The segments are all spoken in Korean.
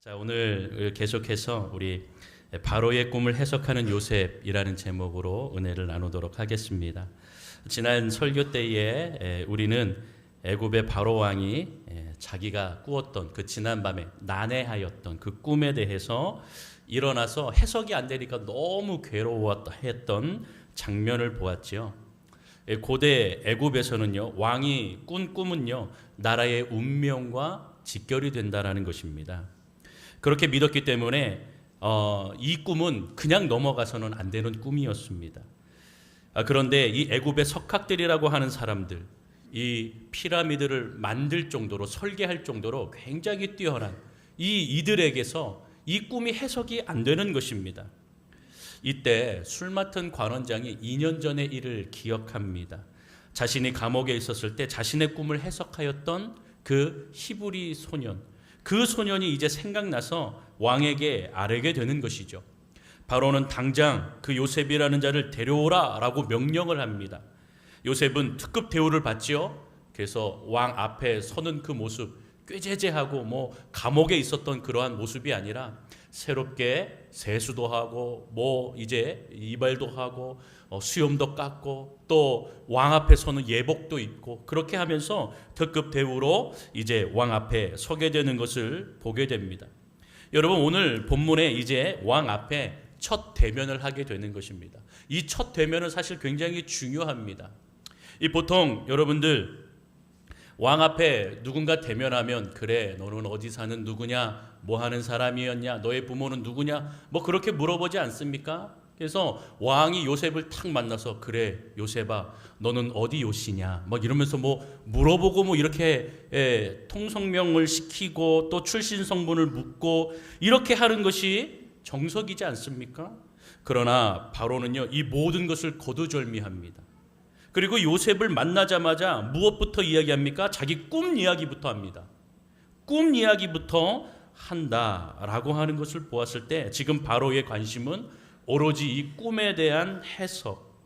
자, 오늘 계속해서 우리 바로의 꿈을 해석하는 요셉이라는 제목으로 은혜를 나누도록 하겠습니다. 지난 설교 때에 우리는 애굽의 바로 왕이 자기가 꾸었던 그 지난밤에 난해하였던 그 꿈에 대해서 일어나서 해석이 안 되니까 너무 괴로웠다 했던 장면을 보았지요. 고대 애굽에서는요, 왕이 꾼 꿈은요, 나라의 운명과 직결이 된다라는 것입니다. 그렇게 믿었기 때문에 이 꿈은 그냥 넘어가서는 안 되는 꿈이었습니다. 그런데 이 애굽의 석학들이라고 하는 사람들, 이 피라미드를 만들 정도로 설계할 정도로 굉장히 뛰어난 이들에게서 이 꿈이 해석이 안 되는 것입니다. 이때 술 맡은 관원장이 2년 전의 일을 기억합니다. 자신이 감옥에 있었을 때 자신의 꿈을 해석하였던 그 히브리 소년, 그 소년이 이제 생각나서 왕에게 아뢰게 되는 것이죠. 바로는 당장 그 요셉이라는 자를 데려오라 라고 명령을 합니다. 요셉은 특급 대우를 받지요. 그래서 왕 앞에 서는 그 모습, 꾀죄죄하고 감옥에 있었던 그러한 모습이 아니라 새롭게 세수도 하고 이제 이발도 하고 수염도 깎고 또 왕 앞에 서는 예복도 입고 그렇게 하면서 특급 대우로 이제 왕 앞에 서게 되는 것을 보게 됩니다. 여러분, 오늘 본문에 이제 왕 앞에 첫 대면을 하게 되는 것입니다. 이 첫 대면은 사실 굉장히 중요합니다. 보통 여러분들 왕 앞에 누군가 대면하면, 그래, 너는 어디 사는 누구냐, 뭐 하는 사람이었냐, 너의 부모는 누구냐, 그렇게 물어보지 않습니까? 그래서 왕이 요셉을 탁 만나서, 그래 요셉아, 너는 어디 요시냐, 이러면서 물어보고 이렇게 통성명을 시키고 또 출신 성분을 묻고 이렇게 하는 것이 정석이지 않습니까? 그러나 바로는요, 이 모든 것을 거두절미합니다. 그리고 요셉을 만나자마자 무엇부터 이야기합니까? 자기 꿈 이야기부터 합니다. 꿈 이야기부터 한다라고 하는 것을 보았을 때 지금 바로의 관심은 오로지 이 꿈에 대한 해석,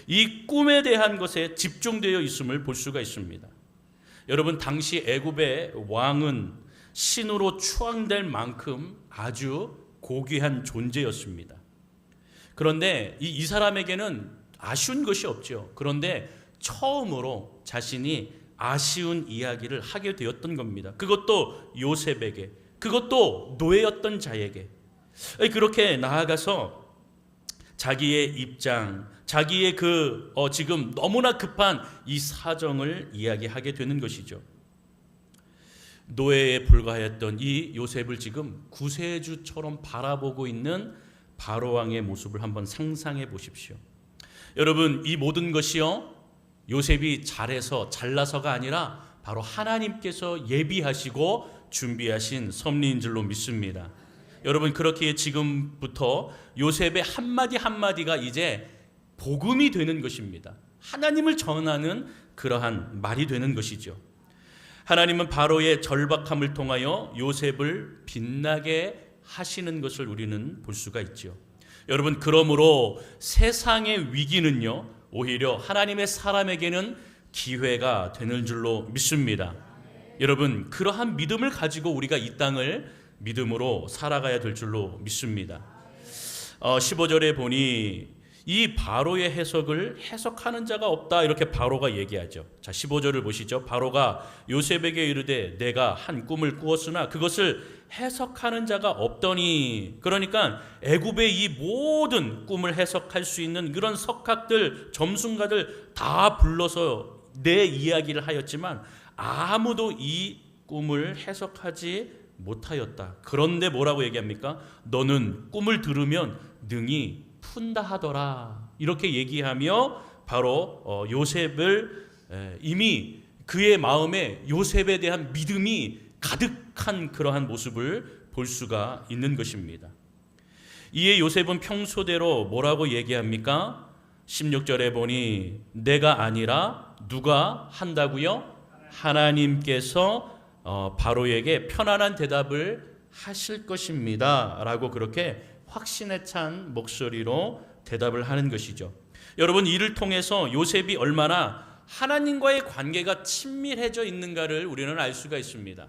이 꿈에 대한 것에 집중되어 있음을 볼 수가 있습니다. 여러분, 당시 애굽의 왕은 신으로 추앙될 만큼 아주 고귀한 존재였습니다. 그런데 이 사람에게는 아쉬운 것이 없죠. 그런데 처음으로 자신이 아쉬운 이야기를 하게 되었던 겁니다. 그것도 요셉에게, 그것도 노예였던 자에게. 그렇게 나아가서 자기의 입장, 자기의 지금 너무나 급한 이 사정을 이야기하게 되는 것이죠. 노예에 불과했던 이 요셉을 지금 구세주처럼 바라보고 있는 바로왕의 모습을 한번 상상해 보십시오. 여러분, 이 모든 것이요, 요셉이 잘나서가 아니라 바로 하나님께서 예비하시고 준비하신 섭리인 줄로 믿습니다. 여러분, 그렇기에 지금부터 요셉의 한마디 한마디가 이제 복음이 되는 것입니다. 하나님을 전하는 그러한 말이 되는 것이죠. 하나님은 바로의 절박함을 통하여 요셉을 빛나게 하시는 것을 우리는 볼 수가 있죠. 여러분, 그러므로 세상의 위기는요, 오히려 하나님의 사람에게는 기회가 되는 줄로 믿습니다. 여러분, 그러한 믿음을 가지고 우리가 이 땅을 믿음으로 살아가야 될 줄로 믿습니다. 15절에 보니 이 바로의 해석을 해석하는 자가 없다, 이렇게 바로가 얘기하죠. 자, 15절을 보시죠. 바로가 요셉에게 이르되 내가 한 꿈을 꾸었으나 그것을 해석하는 자가 없더니. 그러니까 애굽의 이 모든 꿈을 해석할 수 있는 그런 석학들, 점순가들 다 불러서 내 이야기를 하였지만 아무도 이 꿈을 해석하지 못하였다. 그런데 뭐라고 얘기합니까? 너는 꿈을 들으면 능히 푼다 하더라, 이렇게 얘기하며 바로 요셉을 이미 그의 마음에 요셉에 대한 믿음이 가득한 그러한 모습을 볼 수가 있는 것입니다. 이에 요셉은 평소대로 뭐라고 얘기합니까? 16절에 보니 내가 아니라 누가 한다고요? 하나님께서 바로에게 편안한 대답을 하실 것입니다 라고 그렇게 확신에 찬 목소리로 대답을 하는 것이죠. 여러분, 이를 통해서 요셉이 얼마나 하나님과의 관계가 친밀해져 있는가를 우리는 알 수가 있습니다.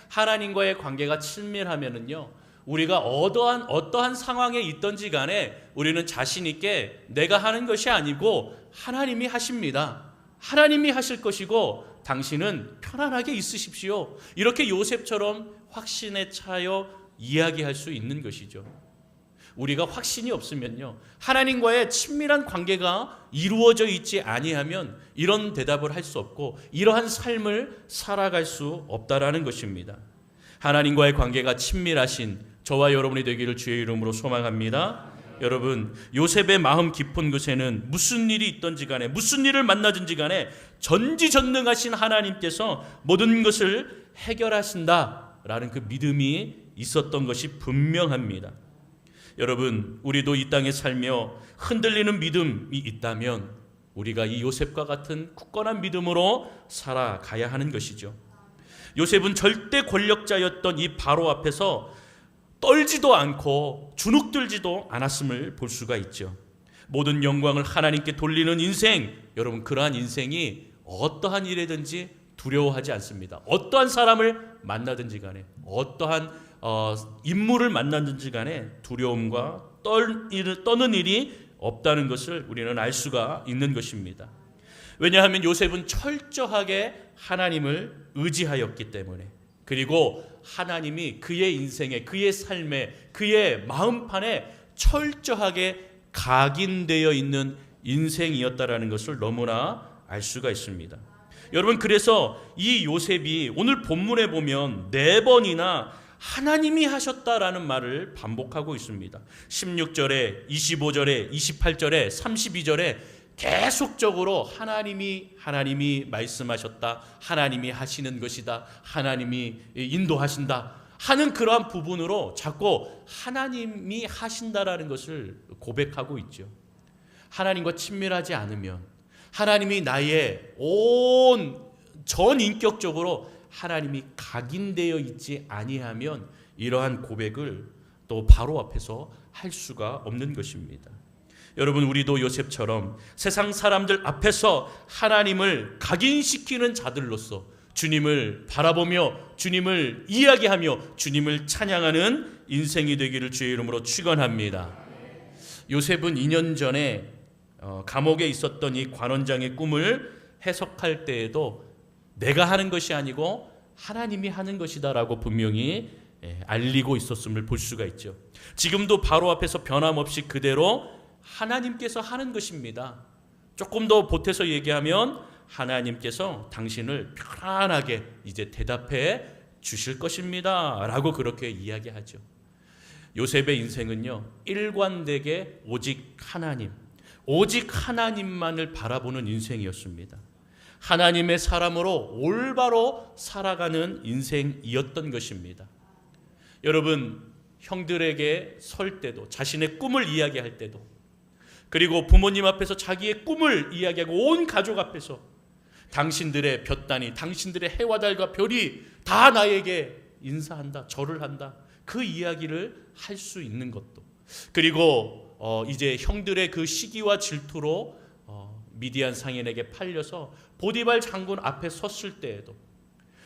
하나님과의 관계가 친밀하면은요, 우리가 어떠한 상황에 있든지 간에 우리는 자신 있게 내가 하는 것이 아니고 하나님이 하십니다. 하나님이 하실 것이고 당신은 편안하게 있으십시오. 이렇게 요셉처럼 확신에 차여 이야기할 수 있는 것이죠. 우리가 확신이 없으면요, 하나님과의 친밀한 관계가 이루어져 있지 아니하면 이런 대답을 할 수 없고 이러한 삶을 살아갈 수 없다라는 것입니다. 하나님과의 관계가 친밀하신 저와 여러분이 되기를 주의 이름으로 소망합니다. 여러분, 요셉의 마음 깊은 곳에는 무슨 일이 있든지 간에 무슨 일을 만나든지 간에 전지전능하신 하나님께서 모든 것을 해결하신다라는 그 믿음이 있었던 것이 분명합니다. 여러분, 우리도 이 땅에 살며 흔들리는 믿음이 있다면 우리가 이 요셉과 같은 굳건한 믿음으로 살아가야 하는 것이죠. 요셉은 절대 권력자였던 이 바로 앞에서 떨지도 않고 주눅들지도 않았음을 볼 수가 있죠. 모든 영광을 하나님께 돌리는 인생, 여러분, 그러한 인생이 어떠한 일이든지 두려워하지 않습니다. 어떠한 사람을 만나든지 간에 어떠한 인물을 만나든지 간에 두려움과 떠는 일이 없다는 것을 우리는 알 수가 있는 것입니다. 왜냐하면 요셉은 철저하게 하나님을 의지하였기 때문에, 그리고 하나님이 그의 인생에, 그의 삶에, 그의 마음판에 철저하게 각인되어 있는 인생이었다라는 것을 너무나 알 수가 있습니다. 여러분, 그래서 이 요셉이 오늘 본문에 보면 4번이나 하나님이 하셨다라는 말을 반복하고 있습니다. 16절에, 25절에, 28절에, 32절에 계속적으로 하나님이 말씀하셨다, 하나님이 하시는 것이다, 하나님이 인도하신다 하는 그러한 부분으로 자꾸 하나님이 하신다라는 것을 고백하고 있죠. 하나님과 친밀하지 않으면, 하나님이 나의 온 전인격적으로 하나님이 각인되어 있지 아니하면 이러한 고백을 또 바로 앞에서 할 수가 없는 것입니다. 여러분, 우리도 요셉처럼 세상 사람들 앞에서 하나님을 각인시키는 자들로서 주님을 바라보며 주님을 이야기하며 주님을 찬양하는 인생이 되기를 주의 이름으로 축원합니다. 요셉은 2년 전에 감옥에 있었던 이 관원장의 꿈을 해석할 때에도 내가 하는 것이 아니고 하나님이 하는 것이다라고 분명히 알리고 있었음을 볼 수가 있죠. 지금도 바로 앞에서 변함없이 그대로 하나님께서 하는 것입니다. 조금 더 보태서 얘기하면 하나님께서 당신을 편안하게 이제 대답해 주실 것입니다 라고 그렇게 이야기하죠. 요셉의 인생은요, 일관되게 오직 하나님만을 바라보는 인생이었습니다. 하나님의 사람으로 올바로 살아가는 인생이었던 것입니다. 여러분, 형들에게 설 때도, 자신의 꿈을 이야기할 때도, 그리고 부모님 앞에서 자기의 꿈을 이야기하고 온 가족 앞에서 당신들의 볕단이, 당신들의 해와 달과 별이 다 나에게 인사한다, 절을 한다, 그 이야기를 할 수 있는 것도, 그리고 이제 형들의 그 시기와 질투로 미디안 상인에게 팔려서 보디발 장군 앞에 섰을 때에도,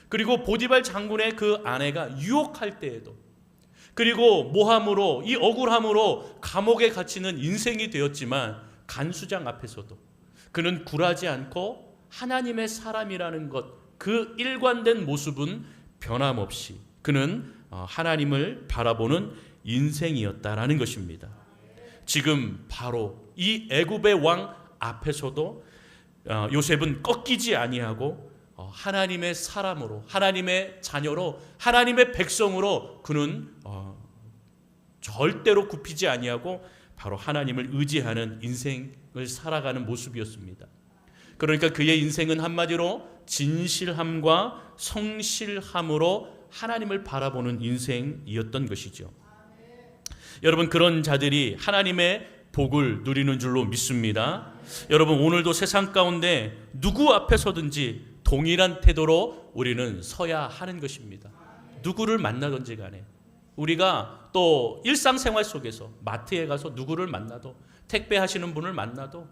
그리고 보디발 장군의 그 아내가 유혹할 때에도, 그리고 모함으로, 이 억울함으로 감옥에 갇히는 인생이 되었지만 간수장 앞에서도 그는 굴하지 않고 하나님의 사람이라는 것, 그 일관된 모습은 변함없이 그는 하나님을 바라보는 인생이었다라는 것입니다. 지금 바로 이 애굽의 왕 앞에서도 요셉은 꺾이지 아니하고 하나님의 사람으로, 하나님의 자녀로, 하나님의 백성으로 그는 절대로 굽히지 아니하고 바로 하나님을 의지하는 인생을 살아가는 모습이었습니다. 그러니까 그의 인생은 한마디로 진실함과 성실함으로 하나님을 바라보는 인생이었던 것이죠. 여러분, 그런 자들이 하나님의 복을 누리는 줄로 믿습니다. 여러분, 오늘도 세상 가운데 누구 앞에서든지 동일한 태도로 우리는 서야 하는 것입니다. 누구를 만나든지 간에, 우리가 또 일상생활 속에서 마트에 가서 누구를 만나도, 택배하시는 분을 만나도,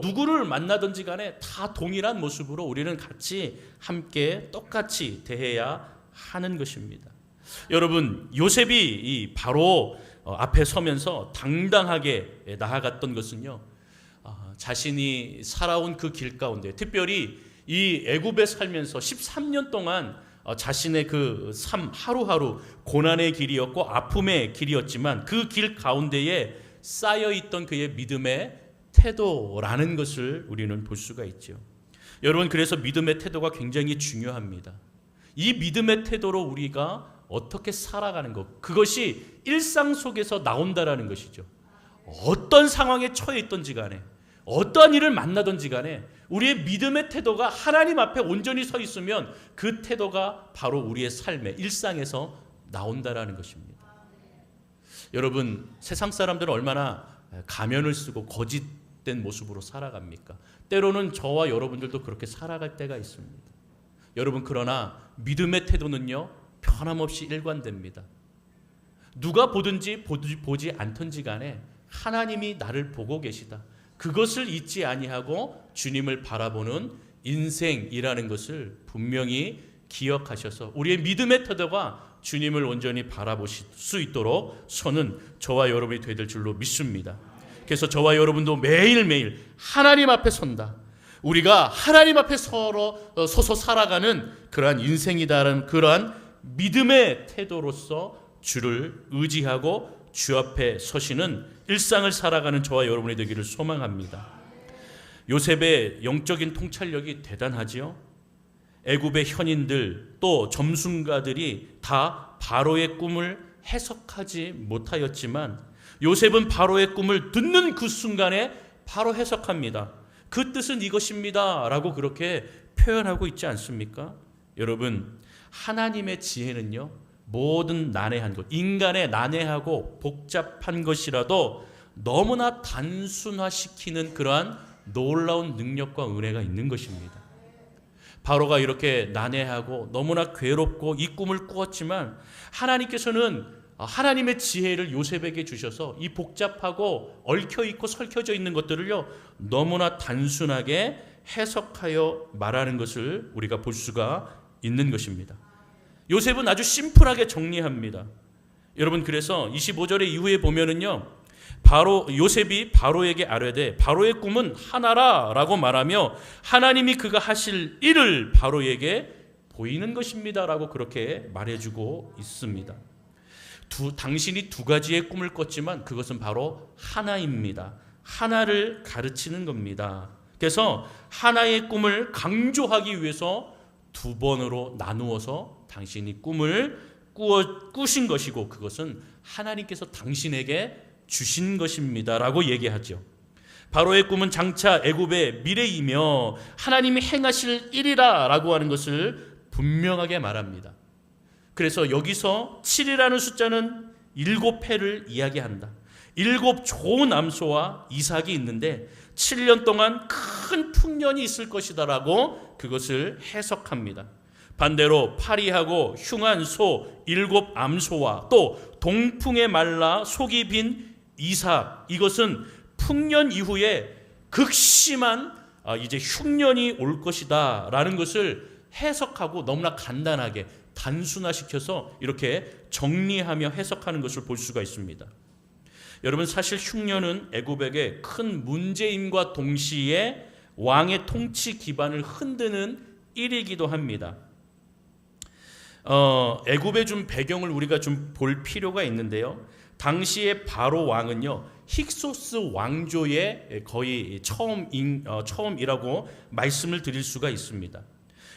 누구를 만나든지 간에 다 동일한 모습으로 우리는 같이 함께 똑같이 대해야 하는 것입니다. 여러분, 요셉이 이 바로 앞에 서면서 당당하게 나아갔던 것은요, 자신이 살아온 그 길 가운데, 특별히 이 애굽에 살면서 13년 동안 자신의 그 삶 하루하루 고난의 길이었고 아픔의 길이었지만 그 길 가운데에 쌓여있던 그의 믿음의 태도라는 것을 우리는 볼 수가 있죠. 여러분, 그래서 믿음의 태도가 굉장히 중요합니다. 이 믿음의 태도로 우리가 어떻게 살아가는 것, 그것이 일상 속에서 나온다라는 것이죠. 어떤 상황에 처해 있던지 간에, 어떠한 일을 만나든지 간에 우리의 믿음의 태도가 하나님 앞에 온전히 서 있으면 그 태도가 바로 우리의 삶의 일상에서 나온다라는 것입니다. 여러분, 세상 사람들은 얼마나 가면을 쓰고 거짓된 모습으로 살아갑니까? 때로는 저와 여러분들도 그렇게 살아갈 때가 있습니다. 여러분, 그러나 믿음의 태도는요, 변함없이 일관됩니다. 누가 보든지 보지 않던지 간에 하나님이 나를 보고 계시다, 그것을 잊지 아니하고 주님을 바라보는 인생이라는 것을 분명히 기억하셔서 우리의 믿음의 태도가 주님을 온전히 바라보실 수 있도록 서는 저와 여러분이 되될 줄로 믿습니다. 그래서 저와 여러분도 매일매일 하나님 앞에 선다, 우리가 하나님 앞에 서서 살아가는 그러한 인생이다라는 그러한 믿음의 태도로서 주를 의지하고 주 앞에 서시는 일상을 살아가는 저와 여러분이 되기를 소망합니다. 요셉의 영적인 통찰력이 대단하지요. 애굽의 현인들 또 점순가들이 다 바로의 꿈을 해석하지 못하였지만 요셉은 바로의 꿈을 듣는 그 순간에 바로 해석합니다. 그 뜻은 이것입니다 라고 그렇게 표현하고 있지 않습니까? 여러분, 하나님의 지혜는요, 모든 난해한 것, 인간의 난해하고 복잡한 것이라도 너무나 단순화시키는 그러한 놀라운 능력과 은혜가 있는 것입니다. 바로가 이렇게 난해하고 너무나 괴롭고 이 꿈을 꾸었지만 하나님께서는 하나님의 지혜를 요셉에게 주셔서 이 복잡하고 얽혀있고 설켜져 있는 것들을요, 너무나 단순하게 해석하여 말하는 것을 우리가 볼 수가 있는 것입니다. 요셉은 아주 심플하게 정리합니다. 여러분, 그래서 25절의 이후에 보면은요, 바로 요셉이 바로에게 아뢰되 바로의 꿈은 하나라 라고 말하며 하나님이 그가 하실 일을 바로에게 보이는 것입니다 라고 그렇게 말해주고 있습니다. 당신이 두 가지의 꿈을 꿨지만 그것은 바로 하나입니다. 하나를 가르치는 겁니다. 그래서 하나의 꿈을 강조하기 위해서 두 번으로 나누어서 당신이 꿈을 꾸신 것이고 그것은 하나님께서 당신에게 주신 것입니다 라고 얘기하죠. 바로의 꿈은 장차 애굽의 미래이며 하나님이 행하실 일이라 라고 하는 것을 분명하게 말합니다. 그래서 여기서 7이라는 숫자는 7해를 이야기한다. 7 좋은 암소와 이삭이 있는데 7년 동안 큰 풍년이 있을 것이다 라고 그것을 해석합니다. 반대로 파리하고 흉한 소 7 암소와 또 동풍에 말라 속이 빈 이삭, 이것은 풍년 이후에 극심한 이제 흉년이 올 것이다 라는 것을 해석하고 너무나 간단하게 단순화시켜서 이렇게 정리하며 해석하는 것을 볼 수가 있습니다. 여러분, 사실 흉년은 애굽에게 큰 문제임과 동시에 왕의 통치 기반을 흔드는 일이기도 합니다. 애굽의 좀 배경을 우리가 좀 볼 필요가 있는데요. 당시의 바로 왕은요, 힉소스 왕조의 거의 처음이라고 말씀을 드릴 수가 있습니다.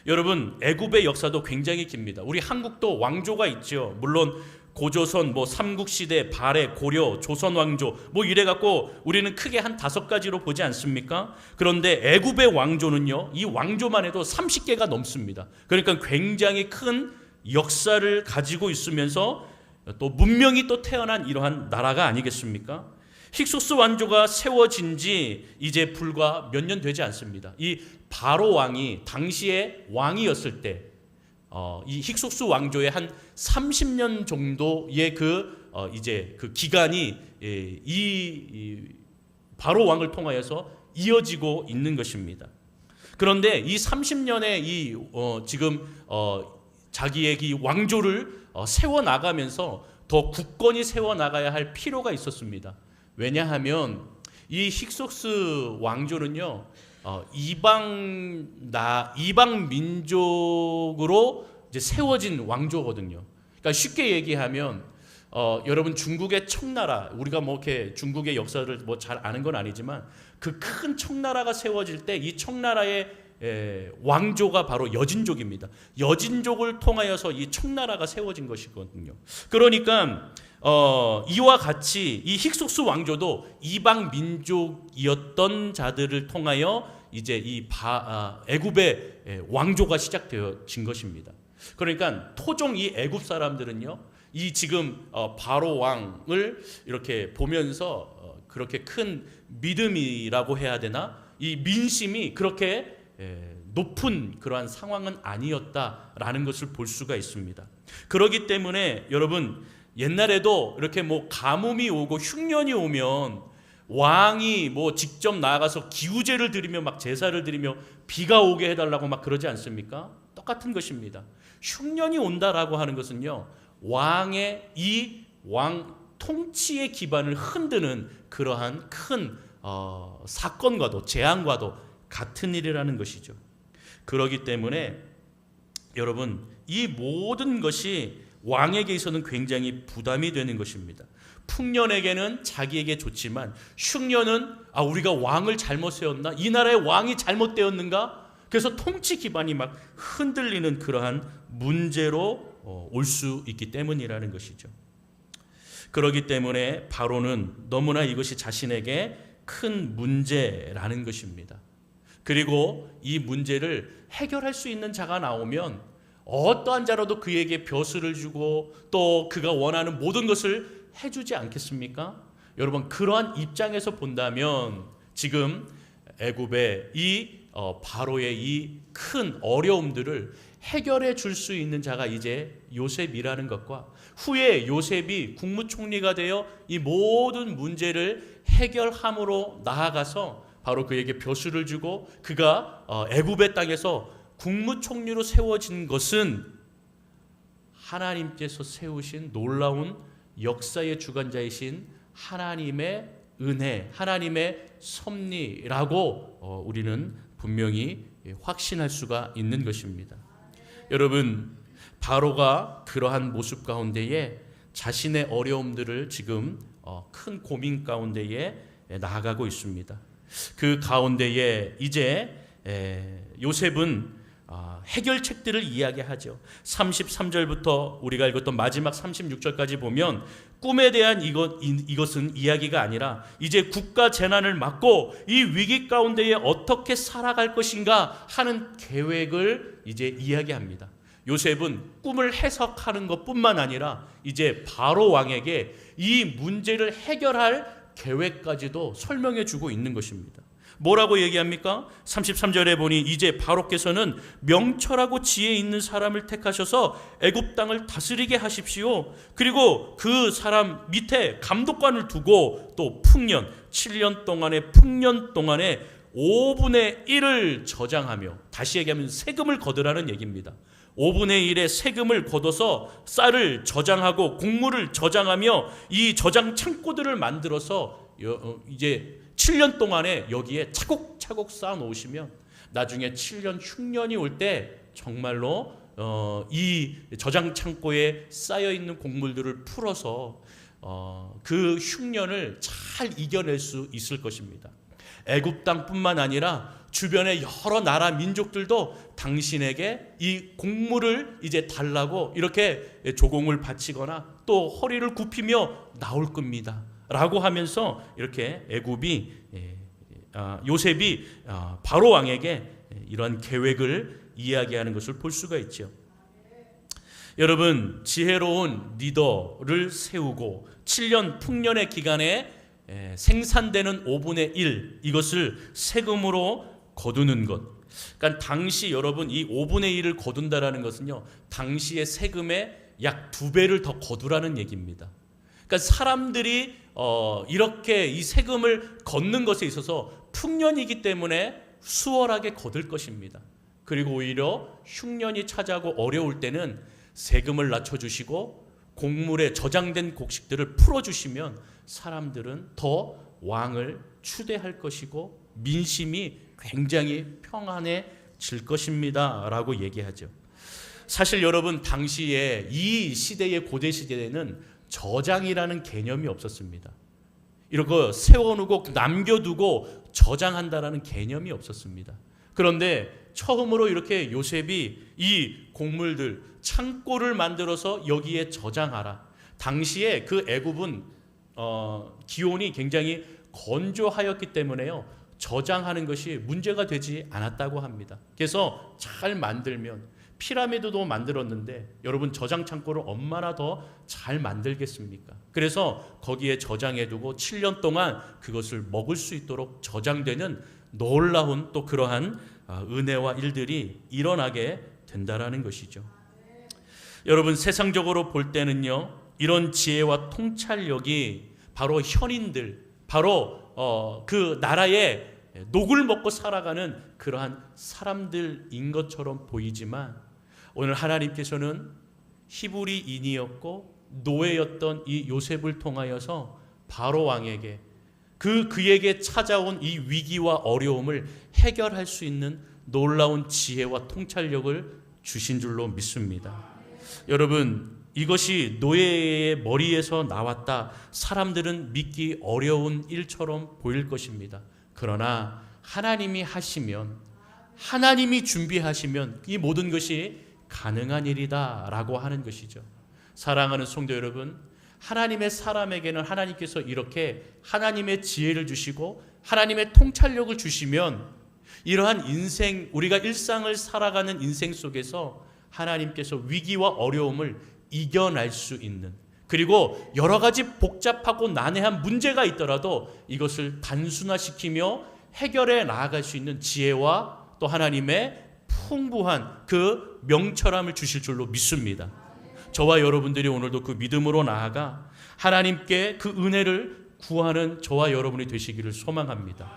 여러분, 애굽의 역사도 굉장히 깁니다. 우리 한국도 왕조가 있죠. 물론 고조선, 삼국시대, 발해, 고려, 조선 왕조 이래 갖고 우리는 크게 한 5가지로 보지 않습니까? 그런데 애굽의 왕조는요, 이 왕조만 해도 30개가 넘습니다. 그러니까 굉장히 큰 역사를 가지고 있으면서 또 문명이 또 태어난 이러한 나라가 아니겠습니까? 힉소스 왕조가 세워진 지 이제 불과 몇 년 되지 않습니다. 이 바로 왕이 당시에 왕이었을 때 이 힉소스 왕조의 한 30년 정도의 이제 그 기간이 이 바로 왕을 통하여서 이어지고 있는 것입니다. 그런데 이 30년의 지금 자기의 이 왕조를 세워 나가면서 더 굳건히 세워 나가야 할 필요가 있었습니다. 왜냐하면 이 힉소스 왕조는요, 이방 민족으로 이제 세워진 왕조거든요. 그러니까 쉽게 얘기하면 여러분 중국의 청나라, 우리가 뭐 이렇게 중국의 역사를 뭐 잘 아는 건 아니지만 그 큰 청나라가 세워질 때 이 청나라의 왕조가 바로 여진족입니다. 여진족을 통하여서 이 청나라가 세워진 것이거든요. 그러니까 이와 같이 이 힉소스 왕조도 이방 민족이었던 자들을 통하여 이제 이 애굽의 왕조가 시작되어진 것입니다. 그러니까 토종 이 애굽 사람들은요, 이 지금 바로 왕을 이렇게 보면서 그렇게 큰 믿음이라고 해야 되나, 이 민심이 그렇게 높은 그러한 상황은 아니었다라는 것을 볼 수가 있습니다. 그렇기 때문에 여러분, 옛날에도 이렇게 뭐 가뭄이 오고 흉년이 오면 왕이 뭐 직접 나아가서 기우제를 드리며 막 제사를 드리며 비가 오게 해달라고 막 그러지 않습니까? 똑같은 것입니다. 흉년이 온다라고 하는 것은요, 왕의 이 왕 통치의 기반을 흔드는 그러한 큰 사건과도 재앙과도 같은 일이라는 것이죠. 그렇기 때문에 여러분, 이 모든 것이 왕에게 있어서는 굉장히 부담이 되는 것입니다. 풍년에게는 자기에게 좋지만 흉년은 우리가 왕을 잘못 세웠나? 이 나라의 왕이 잘못되었는가? 그래서 통치 기반이 막 흔들리는 그러한 문제로 올 수 있기 때문이라는 것이죠. 그렇기 때문에 바로는 너무나 이것이 자신에게 큰 문제라는 것입니다. 그리고 이 문제를 해결할 수 있는 자가 나오면 어떠한 자라도 그에게 벼슬을 주고 또 그가 원하는 모든 것을 해주지 않겠습니까? 여러분, 그러한 입장에서 본다면 지금 애굽의 이 바로의 이 큰 어려움들을 해결해 줄 수 있는 자가 이제 요셉이라는 것과, 후에 요셉이 국무총리가 되어 이 모든 문제를 해결함으로 나아가서 바로 그에게 벼슬을 주고 그가 애굽의 땅에서 국무총리로 세워진 것은 하나님께서 세우신 놀라운 역사의 주관자이신 하나님의 은혜, 하나님의 섭리라고 우리는 분명히 확신할 수가 있는 것입니다. 여러분, 바로가 그러한 모습 가운데에 자신의 어려움들을 지금 큰 고민 가운데에 나아가고 있습니다. 그 가운데에 이제 요셉은 해결책들을 이야기하죠. 33절부터 우리가 읽었던 마지막 36절까지 보면 꿈에 대한 이것은 이야기가 아니라 이제 국가 재난을 막고 이 위기 가운데에 어떻게 살아갈 것인가 하는 계획을 이제 이야기합니다. 요셉은 꿈을 해석하는 것뿐만 아니라 이제 바로 왕에게 이 문제를 해결할 계획까지도 설명해 주고 있는 것입니다. 뭐라고 얘기합니까? 33절에 보니 이제 바로께서는 명철하고 지혜 있는 사람을 택하셔서 애굽 땅을 다스리게 하십시오. 그리고 그 사람 밑에 감독관을 두고 또 7년 동안에 5분의 1을 저장하며, 다시 얘기하면 세금을 거두라는 얘기입니다. 5분의 1의 세금을 걷어서 쌀을 저장하고 곡물을 저장하며 이 저장 창고들을 만들어서 이제 7년 동안에 여기에 차곡차곡 쌓아 놓으시면 나중에 7년 흉년이 올 때 정말로 이 저장 창고에 쌓여 있는 곡물들을 풀어서 그 흉년을 잘 이겨낼 수 있을 것입니다. 애굽 땅뿐만 아니라 주변의 여러 나라 민족들도 당신에게 이 곡물을 이제 달라고 이렇게 조공을 바치거나 또 허리를 굽히며 나올 겁니다 라고 하면서 이렇게 요셉이 바로 왕에게 이런 계획을 이야기하는 것을 볼 수가 있죠. 여러분, 지혜로운 리더를 세우고 7년 풍년의 기간에 생산되는 5분의 1 이것을 세금으로 거두는 것. 그러니까 당시 여러분 이 5분의 1을 거둔다라는 것은요, 당시의 세금의 약 2배를 더 거두라는 얘기입니다. 그러니까 사람들이 이렇게 이 세금을 걷는 것에 있어서 풍년이기 때문에 수월하게 거둘 것입니다. 그리고 오히려 흉년이 찾아오고 어려울 때는 세금을 낮춰주시고 곡물에 저장된 곡식들을 풀어주시면 사람들은 더 왕을 추대할 것이고 민심이 굉장히 평안해질 것입니다 라고 얘기하죠. 사실 여러분, 당시에 이 시대의 고대 시대에는 저장이라는 개념이 없었습니다. 이렇게 세워놓고 남겨두고 저장한다라는 개념이 없었습니다. 그런데 처음으로 이렇게 요셉이 이 곡물들 창고를 만들어서 여기에 저장하라. 당시에 그 애굽은 기온이 굉장히 건조하였기 때문에요, 저장하는 것이 문제가 되지 않았다고 합니다. 그래서 잘 만들면, 피라미드도 만들었는데 여러분, 저장 창고를 얼마나 더 잘 만들겠습니까? 그래서 거기에 저장해두고 7년 동안 그것을 먹을 수 있도록 저장되는 놀라운 또 그러한 은혜와 일들이 일어나게 된다라는 것이죠. 여러분, 세상적으로 볼 때는요, 이런 지혜와 통찰력이 바로 현인들, 바로 그 나라의 녹을 먹고 살아가는 그러한 사람들인 것처럼 보이지만, 오늘 하나님께서는 히브리인이었고 노예였던 이 요셉을 통하여서 바로 왕에게 그에게 찾아온 이 위기와 어려움을 해결할 수 있는 놀라운 지혜와 통찰력을 주신 줄로 믿습니다. 여러분, 이것이 노예의 머리에서 나왔다, 사람들은 믿기 어려운 일처럼 보일 것입니다. 그러나 하나님이 하시면, 하나님이 준비하시면 이 모든 것이 가능한 일이다 라고 하는 것이죠. 사랑하는 성도 여러분, 하나님의 사람에게는 하나님께서 이렇게 하나님의 지혜를 주시고 하나님의 통찰력을 주시면 이러한 인생, 우리가 일상을 살아가는 인생 속에서 하나님께서 위기와 어려움을 이겨낼 수 있는, 그리고 여러 가지 복잡하고 난해한 문제가 있더라도 이것을 단순화시키며 해결해 나아갈 수 있는 지혜와 또 하나님의 풍부한 그 명철함을 주실 줄로 믿습니다. 저와 여러분들이 오늘도 그 믿음으로 나아가 하나님께 그 은혜를 구하는 저와 여러분이 되시기를 소망합니다.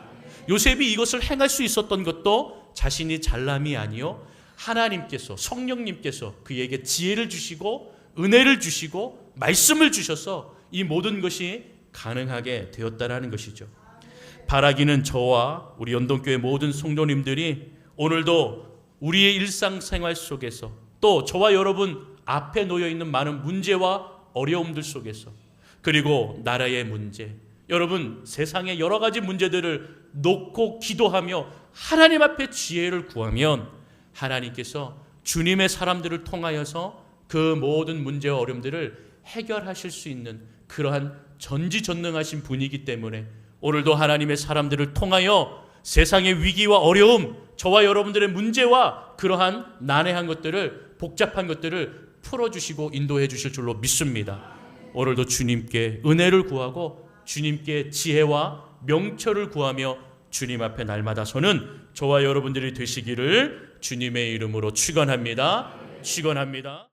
요셉이 이것을 행할 수 있었던 것도 자신이 잘남이 아니요, 하나님께서, 성령님께서 그에게 지혜를 주시고 은혜를 주시고 말씀을 주셔서 이 모든 것이 가능하게 되었다라는 것이죠. 바라기는 저와 우리 연동교회 모든 성도님들이 오늘도 우리의 일상생활 속에서 또 저와 여러분 앞에 놓여있는 많은 문제와 어려움들 속에서, 그리고 나라의 문제, 여러분 세상의 여러 가지 문제들을 놓고 기도하며 하나님 앞에 지혜를 구하면 하나님께서 주님의 사람들을 통하여서 그 모든 문제와 어려움들을 해결하실 수 있는 그러한 전지전능하신 분이기 때문에 오늘도 하나님의 사람들을 통하여 세상의 위기와 어려움, 저와 여러분들의 문제와 그러한 난해한 것들을, 복잡한 것들을 풀어주시고 인도해 주실 줄로 믿습니다. 오늘도 주님께 은혜를 구하고 주님께 지혜와 명철을 구하며 주님 앞에 날마다 서는 저와 여러분들이 되시기를 주님의 이름으로 축원합니다. 축원합니다.